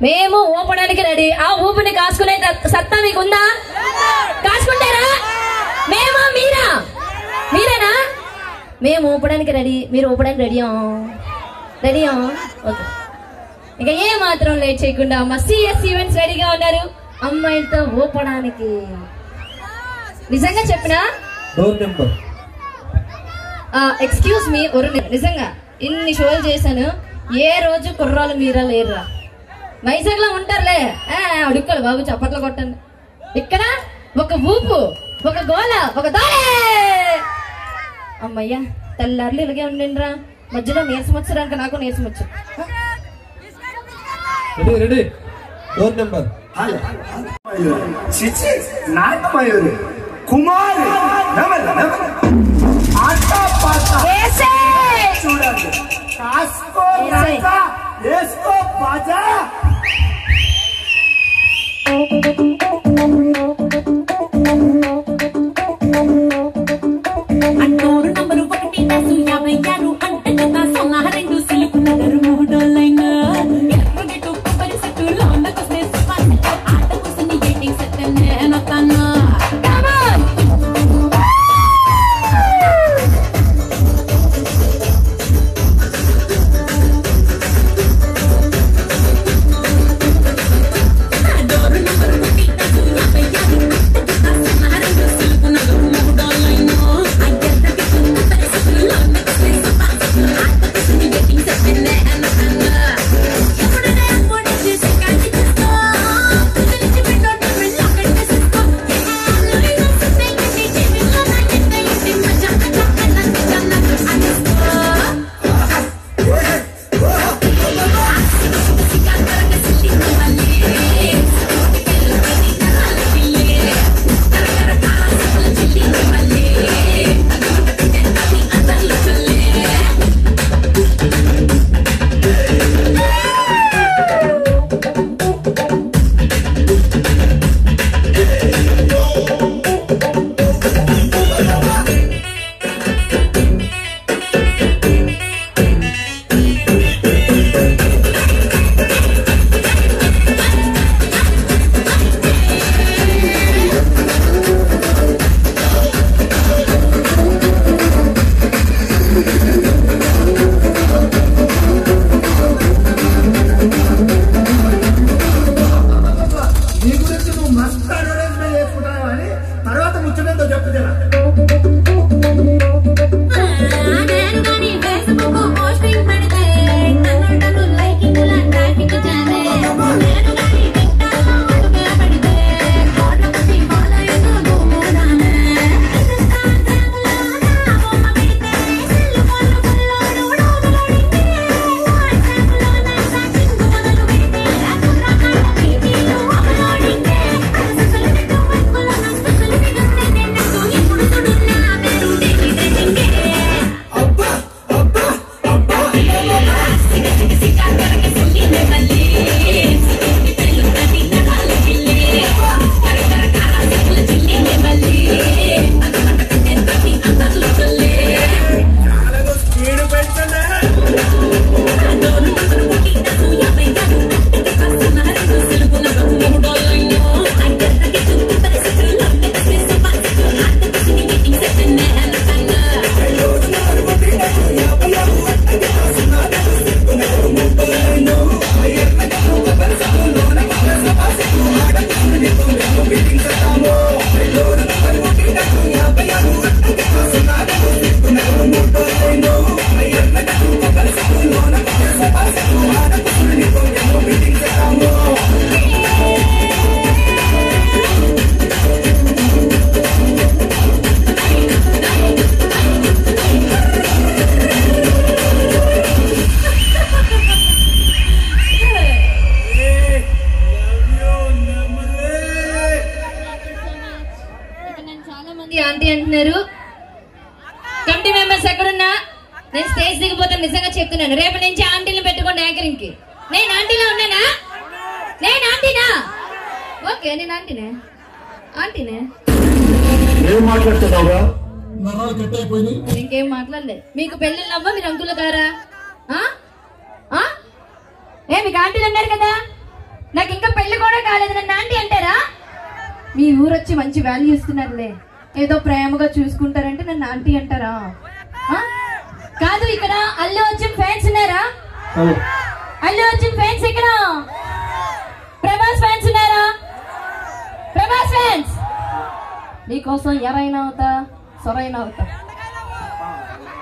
మేము ఊపడానికి రెడీ. ఆ ఊపిని కాసుకునే సత్తా మీకుందా? కాసుకుంటారా? మేము మీరేనా? మేము ఊపడానికి రెడీ, మీరు ఊపడానికి రెడీయా? ఓకే, ఇక ఏ మాత్రం లేట్ చేయకుండా మా సిఎస్ ఈవెంట్స్ రెడీగా ఉన్నారు అమ్మాయిలతో ఊపడానికి. నిజంగా చెప్పినా ఎక్స్క్యూజ్ మీ, నిజంగా ఇన్ని షోలు చేశాను, ఏ రోజు కుర్రాలు మీరా లేరురా. వైజాగ్ లో ఉంటారులే, అడుక్కోలు బాబు చప్పట్లు కొట్టండి. ఇక్కడ ఒక ఊపు, ఒక గోల, ఒక దోలే. అమ్మయ్యా తెల్లారులు ఇలాగే ఉండండిరా. మధ్యలో నీరసం వచ్చారంక నాకు నీరసం వచ్చు. ఆంటీ అంటున్నారు. కమిటీ మెంబర్స్ ఎక్కడున్నా నేను స్టేజ్ దిగిపోతాను. నిజంగా చెప్తున్నాను, రేపు నుంచి ఆంటీని పెట్టుకోండి యాంకరింగ్ కి. నేను ఆంటీలో ఉన్నానా? నేను ఆంటీనా? ఓకే, నేను ఆంటీనే. ఇంకేం మాట్లాడలేదు. మీకు పెళ్ళిళ్ళు అవ్వ, మీరు అంకులు గారా? మీకు ఆంటీలు అన్నారు కదా, నాకు ఇంకా పెళ్లి కూడా కాలేదు, నన్ను ఆంటీ అంటారా? మీ ఊరొచ్చి మంచి వాల్యూ ఇస్తున్నారులే, ఏదో ప్రేమగా చూసుకుంటారంటే నన్ను ఆంటీ అంటారా? కాదు, ఇక్కడ అల్లు అర్జున్ ఫ్యాన్స్ ఉన్నారా? అల్లు అర్జున్ ఫ్యాన్స్ ఇక్కడ? ప్రభాస్ ఫ్యాన్స్ ఉన్నారా? ప్రభాస్ ఫ్యాన్స్ నీకోసం ఎవరైనా అవుతా, సొరైనా అవుతా.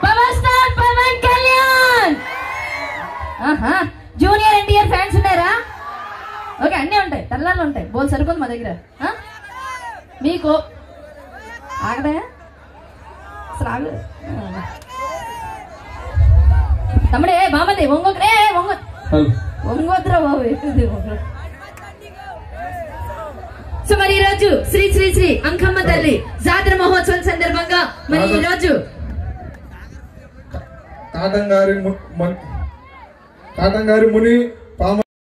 Power star Pawan Kalyan. Junior NTR fans ఉన్నారా? ఓకే, అన్నీ ఉంటాయి, తెల్లాలు ఉంటాయి, బోల్ సరిపోదు మా దగ్గర. మీకు ఆగదా అసలు తమ్ముడే బామది ఒంగోకరే ఒంగోద్రా బాబు. సో మరి ఈ రోజు శ్రీ శ్రీ శ్రీ అంకమ్మ తల్లి జాతర మహోత్సవం సందర్భంగా మరి ఈ రోజు కాటంగారి ముని